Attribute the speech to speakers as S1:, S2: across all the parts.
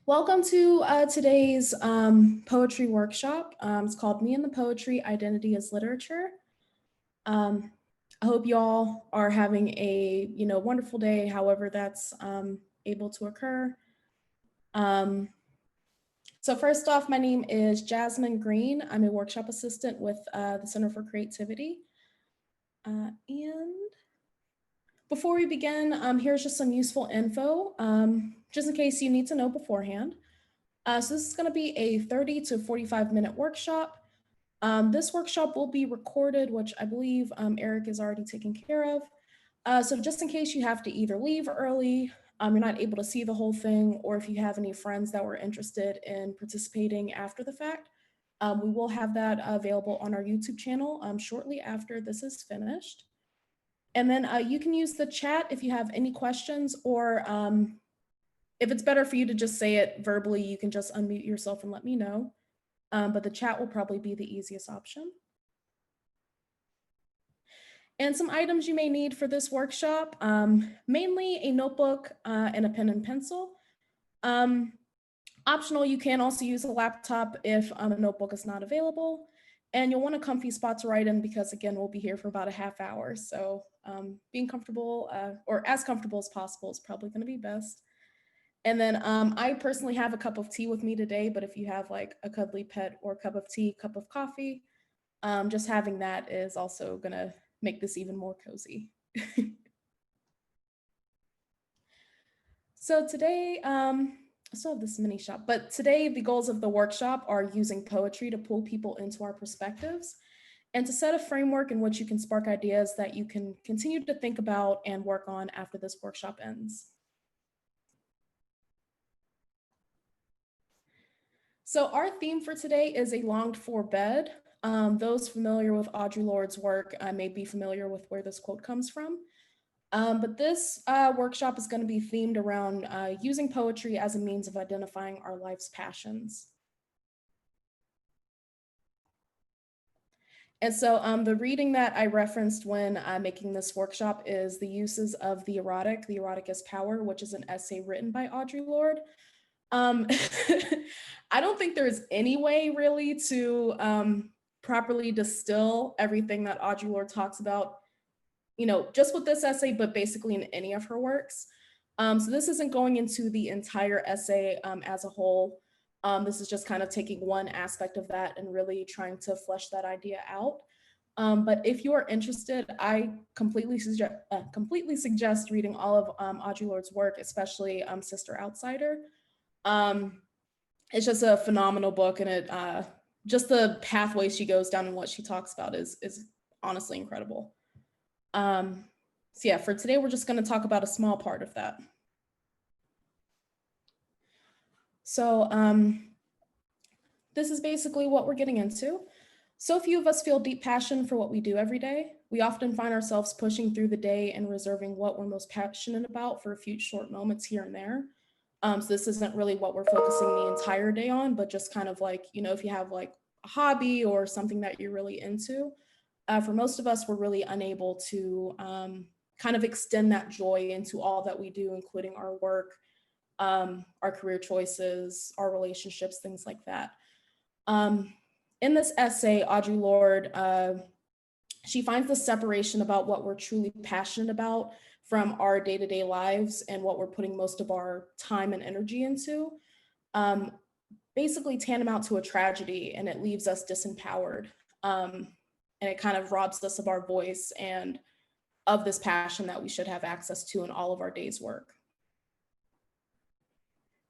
S1: Welcome to today's poetry workshop. It's called Me and the Poetry, Identity as Literature. I hope y'all are having a wonderful day, however that's able to occur. So first off, my name is Jasmine Green. I'm a workshop assistant with the Center for Creativity. And before we begin, here's just some useful info, just in case you need to know beforehand. So this is going to be a 30 to 45-minute workshop. This workshop will be recorded, which I believe Eric is already taken care of. So just in case you have to either leave early, you're not able to see the whole thing, or if you have any friends that were interested in participating after the fact, we will have that available on our YouTube channel shortly after this is finished. And then you can use the chat if you have any questions, or if it's better for you to just say it verbally, you can just unmute yourself and let me know. But the chat will probably be the easiest option. And some items you may need for this workshop, mainly a notebook and a pen and pencil. Optional, you can also use a laptop if a notebook is not available. And you'll want a comfy spot to write in because, again, we'll be here for about a half hour. So being comfortable or as comfortable as possible is probably going to be best. And then I personally have a cup of tea with me today, but if you have like a cuddly pet or cup of tea, cup of coffee, just having that is also going to make this even more cozy. So today, I still have this mini shop, but today the goals of the workshop are using poetry to pull people into our perspectives and to set a framework in which you can spark ideas that you can continue to think about and work on after this workshop ends. So our theme for today is a longed for bed. Those familiar with Audre Lorde's work may be familiar with where this quote comes from. But this workshop is going to be themed around using poetry as a means of identifying our life's passions. And so the reading that I referenced when making this workshop is The Uses of the Erotic. The Erotic is Power, which is an essay written by Audre Lorde. I don't think there's any way really to properly distill everything that Audre Lorde talks about, just with this essay, but basically in any of her works. So this isn't going into the entire essay as a whole. This is just kind of taking one aspect of that and really trying to flesh that idea out. But if you are interested, I completely suggest reading all of Audre Lorde's work, especially Sister Outsider. It's just a phenomenal book, and it just the pathway she goes down and what she talks about is honestly incredible. So yeah, for today, we're just going to talk about a small part of that. So this is basically what we're getting into. So few of us feel deep passion for what we do every day. We often find ourselves pushing through the day and reserving what we're most passionate about for a few short moments here and there. So this isn't really what we're focusing the entire day on, but just kind of like, if you have like a hobby or something that you're really into. For most of us, we're really unable to kind of extend that joy into all that we do, including our work, our career choices, our relationships, things like that. In this essay, Audre Lorde, she finds the separation about what we're truly passionate about from our day-to-day lives and what we're putting most of our time and energy into, basically tantamount to a tragedy, and it leaves us disempowered. And it kind of robs us of our voice and of this passion that we should have access to in all of our day's work.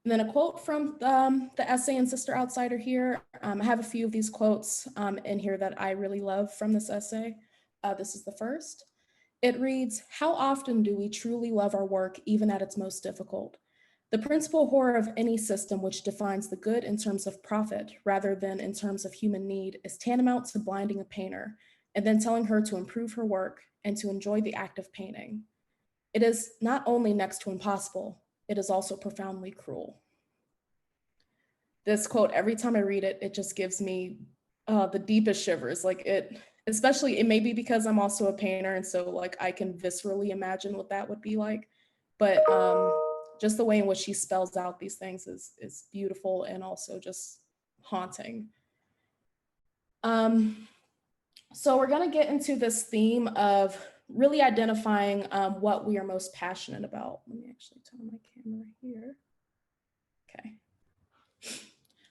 S1: And then a quote from the essay in Sister Outsider here. I have a few of these quotes in here that I really love from this essay. This is the first. It reads, "How often do we truly love our work even at its most difficult? The principal horror of any system which defines the good in terms of profit rather than in terms of human need is tantamount to blinding a painter and then telling her to improve her work and to enjoy the act of painting. It is not only next to impossible, it is also profoundly cruel." This quote, every time I read it, it just gives me the deepest shivers. Like especially, it may be because I'm also a painter, and so like I can viscerally imagine what that would be like. But just the way in which she spells out these things is beautiful and also just haunting. So we're going to get into this theme of really identifying what we are most passionate about. Let me actually turn my camera here. Okay.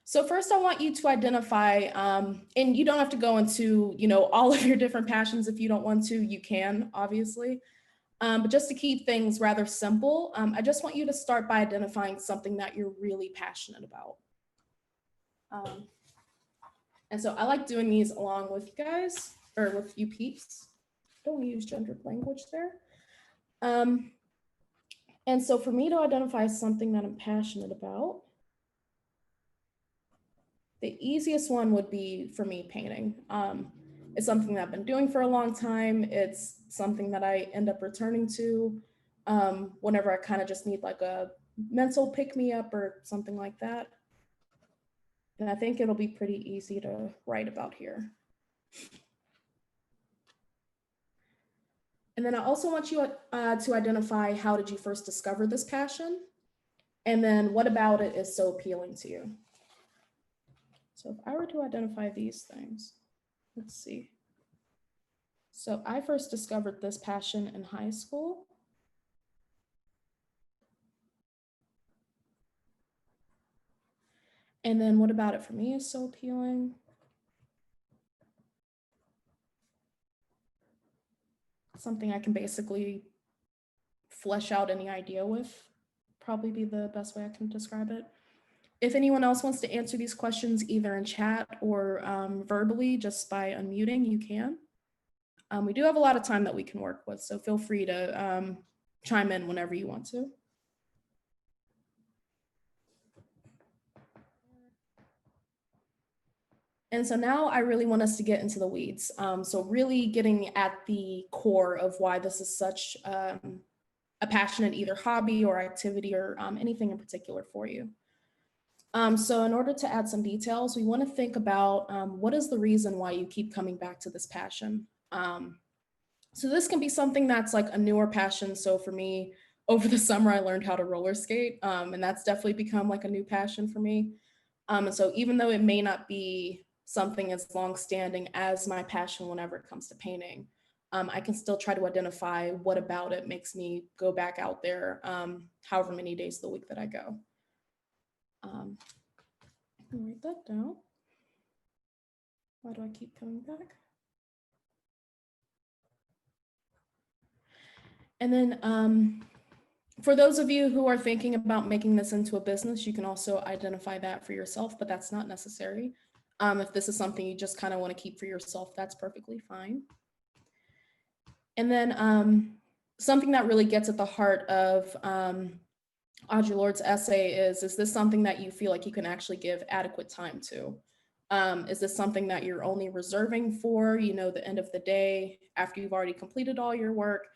S1: So first I want you to identify, and you don't have to go into, all of your different passions. If you don't want to, you can, obviously. But just to keep things rather simple, I just want you to start by identifying something that you're really passionate about. And so I like doing these along with you guys, or with you peeps. Don't use gendered language there. And so for me to identify something that I'm passionate about, the easiest one would be for me painting. It's something that I've been doing for a long time. It's something that I end up returning to whenever I kind of just need like a mental pick-me-up or something like that. And I think it'll be pretty easy to write about here. And then I also want you to identify, how did you first discover this passion? And then what about it is so appealing to you? So if I were to identify these things, let's see. So I first discovered this passion in high school. And then what about it for me is so appealing? Something I can basically flesh out any idea with, probably be the best way I can describe it. If anyone else wants to answer these questions either in chat or verbally, just by unmuting, you can. We do have a lot of time that we can work with, so feel free to chime in whenever you want to. And so now I really want us to get into the weeds. So really getting at the core of why this is such a passionate either hobby or activity or anything in particular for you. So in order to add some details, we want to think about what is the reason why you keep coming back to this passion. So this can be something that's like a newer passion. So for me, over the summer, I learned how to roller skate, and that's definitely become like a new passion for me. And so even though it may not be something as long-standing as my passion whenever it comes to painting, I can still try to identify what about it makes me go back out there, however many days of the week that I go. Write that down. Why do I keep coming back? And then for those of you who are thinking about making this into a business, you can also identify that for yourself, but that's not necessary. If this is something you just kind of want to keep for yourself, that's perfectly fine. And then something that really gets at the heart of Audre Lorde's essay is this something that you feel like you can actually give adequate time to? Is this something that you're only reserving for, the end of the day after you've already completed all your work,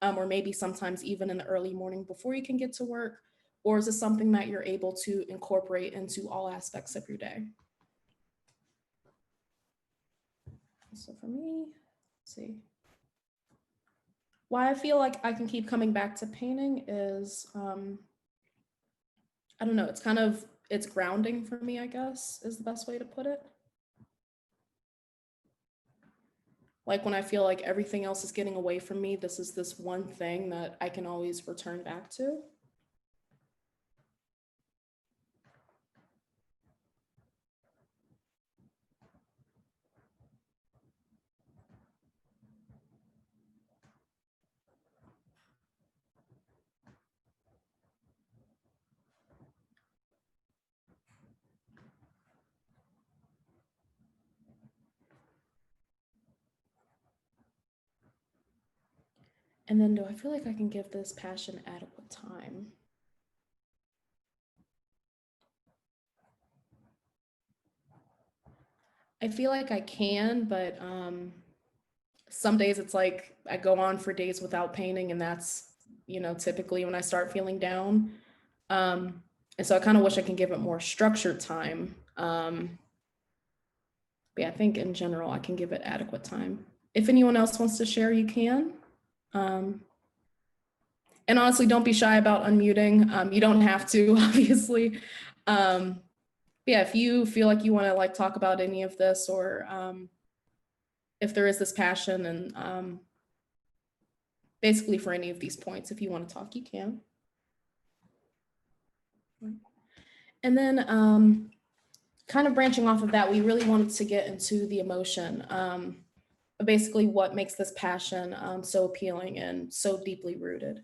S1: or maybe sometimes even in the early morning before you can get to work? Or is this something that you're able to incorporate into all aspects of your day? So for me, let's see. Why I feel like I can keep coming back to painting is, I don't know, it's grounding for me, I guess, is the best way to put it. Like when I feel like everything else is getting away from me, this is this one thing that I can always return back to. And then do I feel like I can give this passion adequate time? I feel like I can, but some days it's like I go on for days without painting, and that's, typically when I start feeling down. And so I kind of wish I can give it more structured time. But yeah, I think in general, I can give it adequate time. If anyone else wants to share, you can. And And honestly, don't be shy about unmuting. You don't have to, obviously. Yeah, if you feel like you want to like talk about any of this, or if there is this passion, and basically for any of these points, if you want to talk, you can. And then kind of branching off of that, we really wanted to get into the emotion, basically what makes this passion so appealing and so deeply rooted.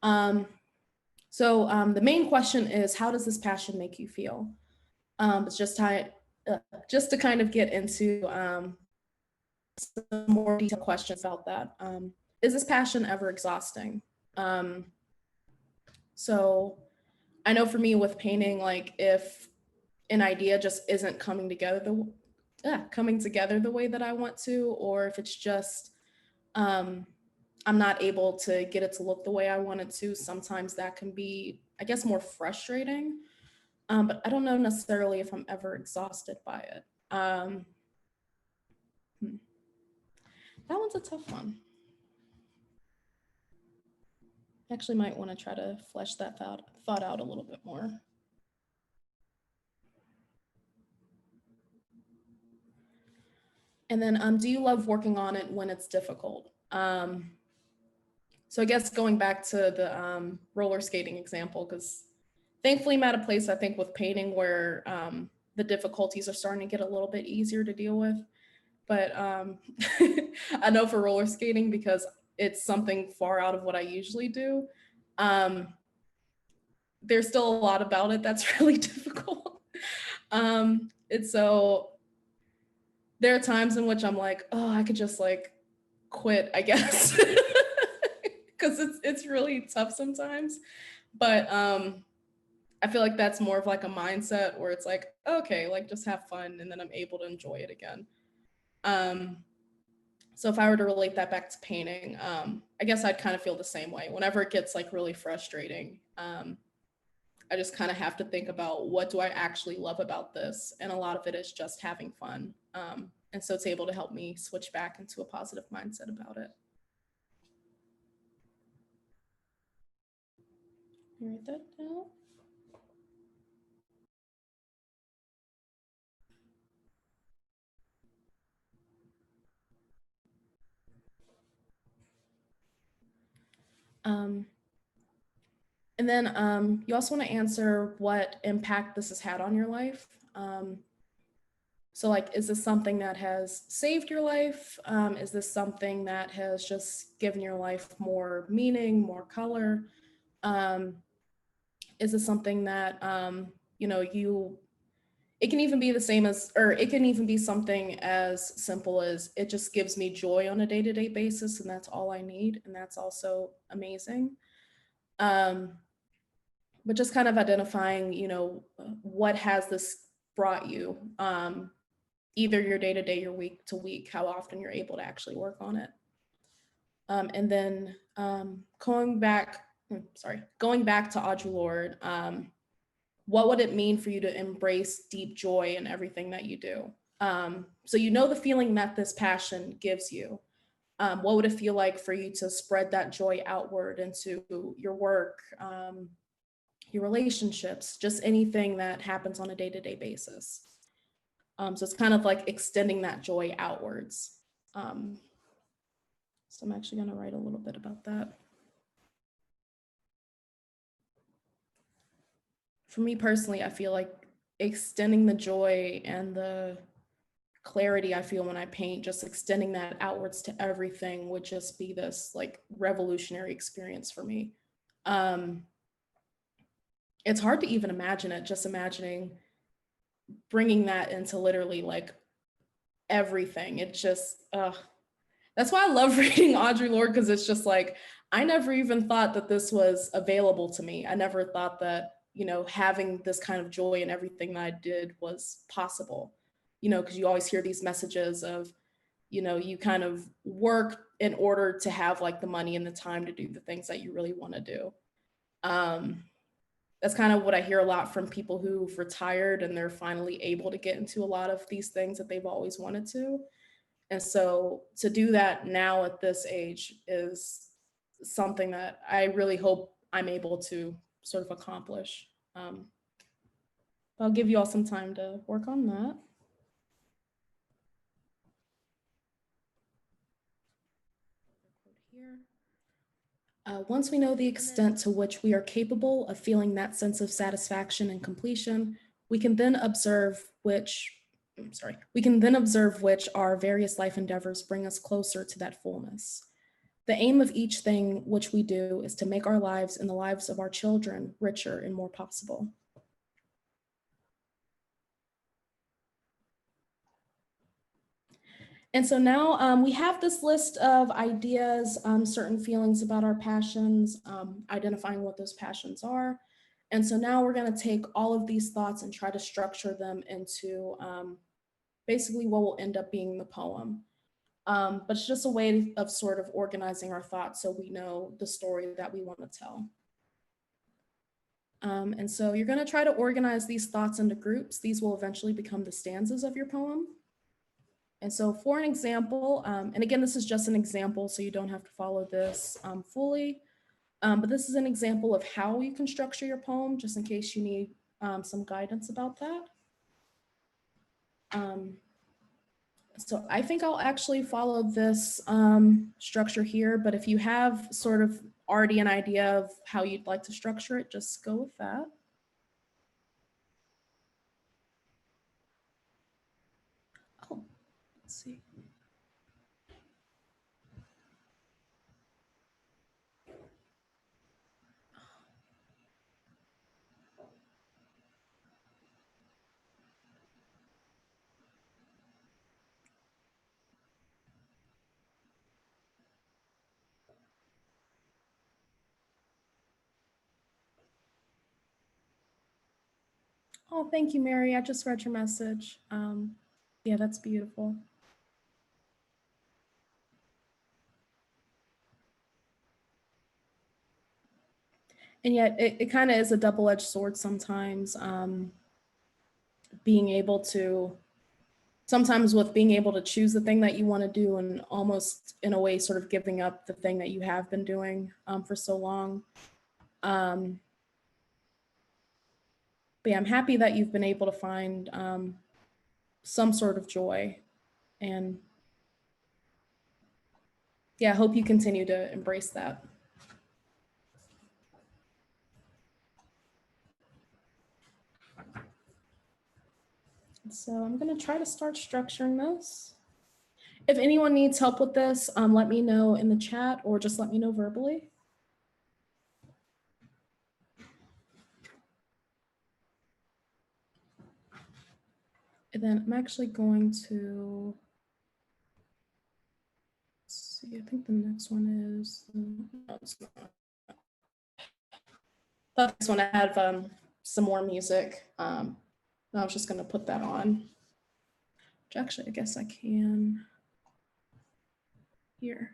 S1: So the main question is, how does this passion make you feel? It's just to kind of get into some more detailed questions about that. Is this passion ever exhausting? So I know for me with painting, like if an idea just isn't coming together the way that I want to, or if it's just I'm not able to get it to look the way I want it to, sometimes that can be, I guess, more frustrating. But I don't know necessarily if I'm ever exhausted by it. That one's a tough one. I actually might want to try to flesh that thought out a little bit more. And then, do you love working on it when it's difficult? So I guess going back to the roller skating example, because thankfully I'm at a place, I think, with painting where the difficulties are starting to get a little bit easier to deal with. But I know for roller skating, because it's something far out of what I usually do, there's still a lot about it that's really difficult. And so there are times in which I'm like, oh, I could just like quit, I guess, because it's really tough sometimes. But I feel like that's more of like a mindset where it's like, okay, like just have fun, and then I'm able to enjoy it again. So if I were to relate that back to painting, I guess I'd kind of feel the same way. Whenever it gets like really frustrating, I just kind of have to think about, what do I actually love about this? And a lot of it is just having fun. And so it's able to help me switch back into a positive mindset about it. Write that down. And then you also want to answer what impact this has had on your life. So like, is this something that has saved your life? Is this something that has just given your life more meaning, more color? Is this something that, it can even be the same as, or it can even be something as simple as, it just gives me joy on a day-to-day basis, and that's all I need. And that's also amazing. But just kind of identifying, what has this brought you? Either your day-to-day, your week-to-week, how often you're able to actually work on it. And then going back to Audre Lorde, what would it mean for you to embrace deep joy in everything that you do? So the feeling that this passion gives you. What would it feel like for you to spread that joy outward into your work, your relationships, just anything that happens on a day-to-day basis? So it's kind of like extending that joy outwards. So I'm actually going to write a little bit about that. For me personally, I feel like extending the joy and the clarity I feel when I paint, just extending that outwards to everything would just be this like revolutionary experience for me. It's hard to even imagine it, just imagining bringing that into literally like everything. It just, that's why I love reading Audre Lorde, because it's just like, I never even thought that this was available to me. I never thought that, having this kind of joy in everything that I did was possible, because you always hear these messages of, you kind of work in order to have like the money and the time to do the things that you really want to do. That's kind of what I hear a lot from people who've retired and they're finally able to get into a lot of these things that they've always wanted to. And so to do that now at this age is something that I really hope I'm able to sort of accomplish. I'll give you all some time to work on that. Here. Once we know the extent to which we are capable of feeling that sense of satisfaction and completion, we can then observe which our various life endeavors bring us closer to that fullness. The aim of each thing which we do is to make our lives and the lives of our children richer and more possible. And so now we have this list of ideas, certain feelings about our passions, identifying what those passions are. And so now we're going to take all of these thoughts and try to structure them into basically what will end up being the poem. But it's just a way of sort of organizing our thoughts so we know the story that we want to tell. And so you're going to try to organize these thoughts into groups. These will eventually become the stanzas of your poem. And so for an example, and again, this is just an example, so you don't have to follow this fully, but this is an example of how you can structure your poem, just in case you need some guidance about that. So I think I'll actually follow this structure here, but if you have sort of already an idea of how you'd like to structure it, just go with that. Oh, let's see. Oh, thank you, Mary. I just read your message. Yeah, that's beautiful. And yet it kind of is a double-edged sword sometimes, being able to choose the thing that you want to do and almost in a way sort of giving up the thing that you have been doing for so long. But yeah, I'm happy that you've been able to find some sort of joy, and yeah, I hope you continue to embrace that. So I'm going to try to start structuring this. If anyone needs help with this, let me know in the chat or just let me know verbally. And then I'm actually going to, let's see, I think the next one is, no, it's not. That this one I have some more music. I was just going to put that on. Which actually, I guess I can here.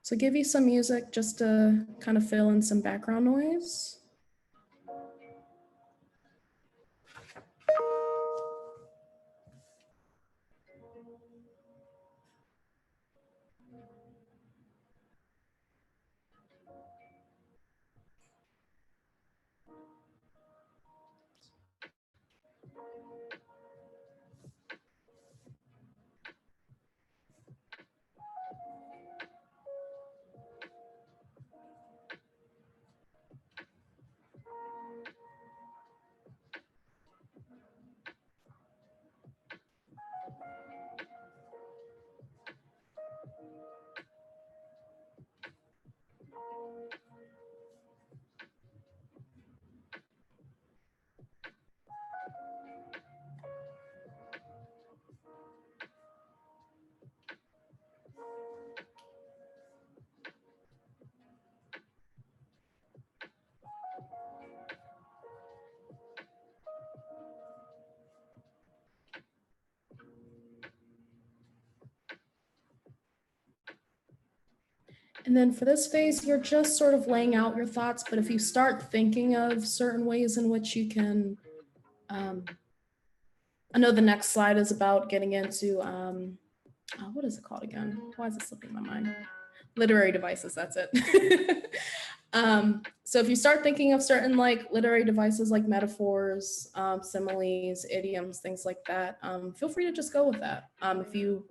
S1: So give you some music just to kind of fill in some background noise. And then for this phase, you're just sort of laying out your thoughts, but if you start thinking of certain ways in which you can, I know the next slide is about getting into, what is it called again? Why is it slipping my mind? Literary devices, that's it. So if you start thinking of certain like literary devices like metaphors, similes, idioms, things like that, feel free to just go with that. If you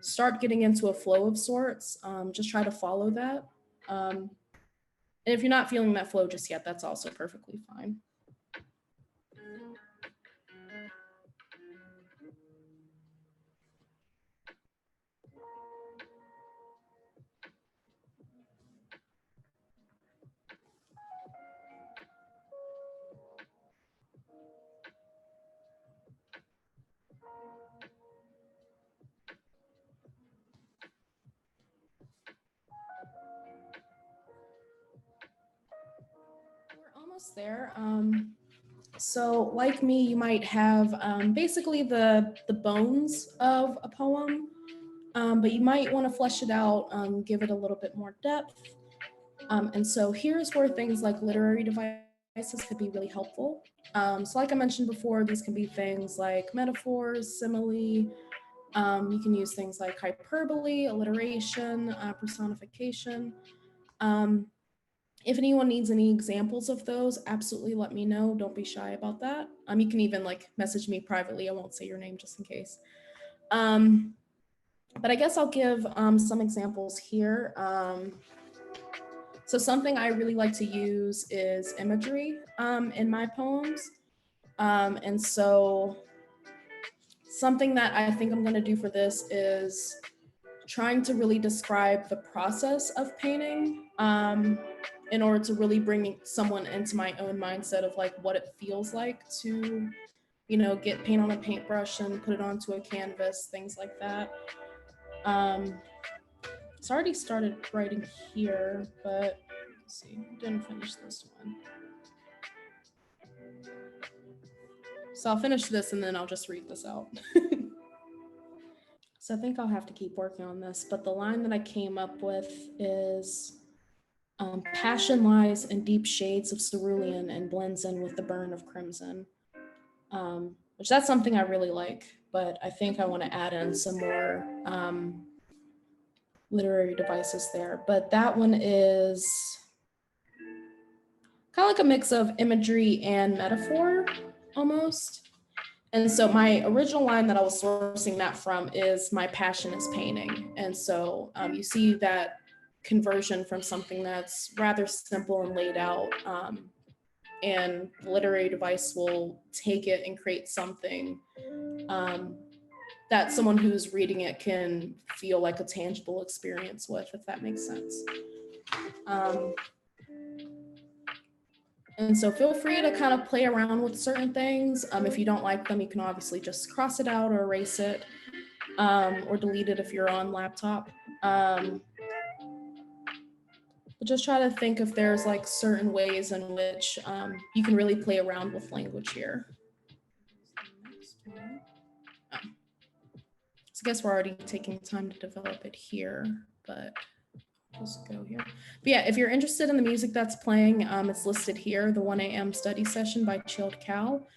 S1: start getting into a flow of sorts, just try to follow that. And if you're not feeling that flow just yet, that's also perfectly fine. We're almost there. So like me, you might have basically the bones of a poem, but you might want to flesh it out, give it a little bit more depth. And so here's where things like literary devices could be really helpful. So like I mentioned before, these can be things like metaphors, simile. You can use things like hyperbole, alliteration, personification. If anyone needs any examples of those, absolutely let me know. Don't be shy about that. You can even like message me privately. I won't say your name just in case. But I guess I'll give some examples here. So something I really like to use is imagery in my poems. And so something that I think I'm gonna do for this is trying to really describe the process of painting in order to really bring someone into my own mindset of like what it feels like to, you know, get paint on a paintbrush and put it onto a canvas, things like that. So I already started writing here, but let's see, didn't finish this one. So I'll finish this and then I'll just read this out. So I think I'll have to keep working on this, but the line that I came up with is passion lies in deep shades of cerulean and blends in with the burn of crimson, which that's something I really like, but I think I want to add in some more literary devices there. But that one is kind of like a mix of imagery and metaphor almost. And so my original line that I was sourcing that from is my passion is painting. And so you see that conversion from something that's rather simple and laid out, and the literary device will take it and create something that someone who's reading it can feel like a tangible experience with, if that makes sense. And so feel free to kind of play around with certain things. If you don't like them, you can obviously just cross it out or erase it, or delete it if you're on laptop. But just try to think if there's like certain ways in which you can really play around with language here. So I guess we're already taking time to develop it here, but just go here. But yeah, if you're interested in the music that's playing, it's listed here, the 1 a.m. study session by Chilled Cow.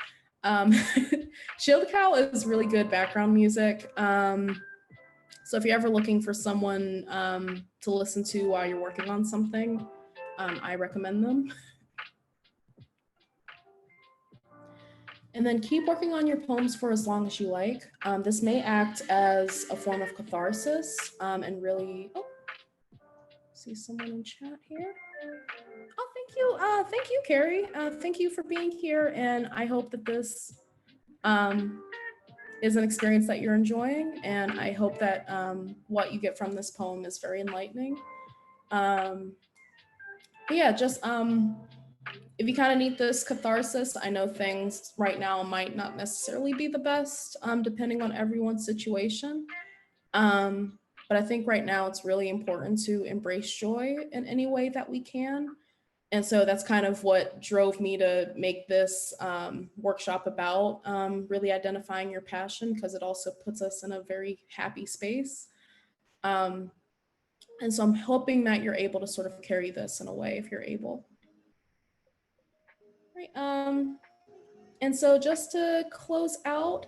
S1: Chilled Cow is really good background music. So if you're ever looking for someone to listen to while you're working on something, I recommend them. And then keep working on your poems for as long as you like. This may act as a form of catharsis and really, see someone in chat here. Oh, thank you, Carrie. Thank you for being here, and I hope that this is an experience that you're enjoying, and I hope that what you get from this poem is very enlightening. But yeah, just if you kind of need this catharsis, I know things right now might not necessarily be the best, depending on everyone's situation. But I think right now it's really important to embrace joy in any way that we can. And so that's kind of what drove me to make this workshop about really identifying your passion, because it also puts us in a very happy space. And so I'm hoping that you're able to sort of carry this in a way if you're able. Right. And so just to close out,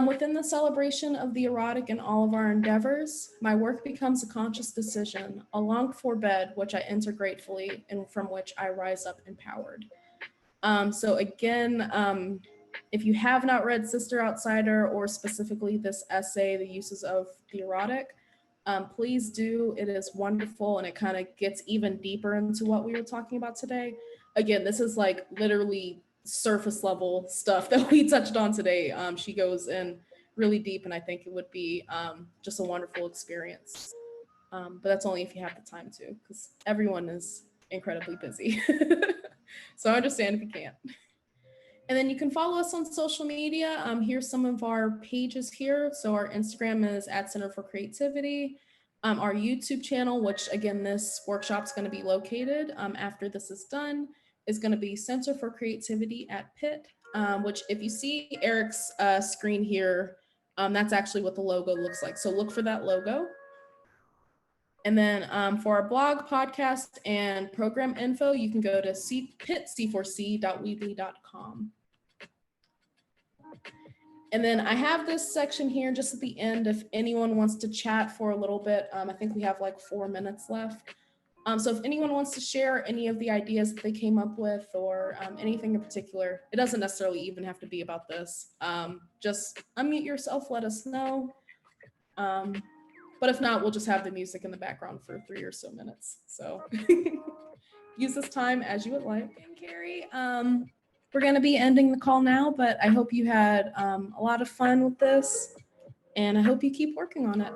S1: Within the celebration of the erotic in all of our endeavors, my work becomes a conscious decision, a long for bed, which I enter gratefully and from which I rise up empowered. So again, if you have not read Sister Outsider or specifically this essay, The Uses of the Erotic, please do. It is wonderful and it kind of gets even deeper into what we were talking about today. Again, this is like literally surface level stuff that we touched on today. She goes in really deep and I think it would be just a wonderful experience. But that's only if you have the time to, because everyone is incredibly busy. So I understand if you can't. And then you can follow us on social media. Here's some of our pages here. So our Instagram is at Center for Creativity. Our YouTube channel, which again, this workshop is going to be located after this is done, is going to be Center for Creativity at Pitt, which if you see Eric's screen here, that's actually what the logo looks like. So look for that logo. And then for our blog, podcast, and program info, you can go to pittc4c.weebly.com. And then I have this section here just at the end if anyone wants to chat for a little bit. I think we have like 4 minutes left. So if anyone wants to share any of the ideas that they came up with or anything in particular, it doesn't necessarily even have to be about this. Just unmute yourself, let us know. But if not, we'll just have the music in the background for 3 or so minutes. So use this time as you would like. And Carrie, we're going to be ending the call now, but I hope you had a lot of fun with this and I hope you keep working on it.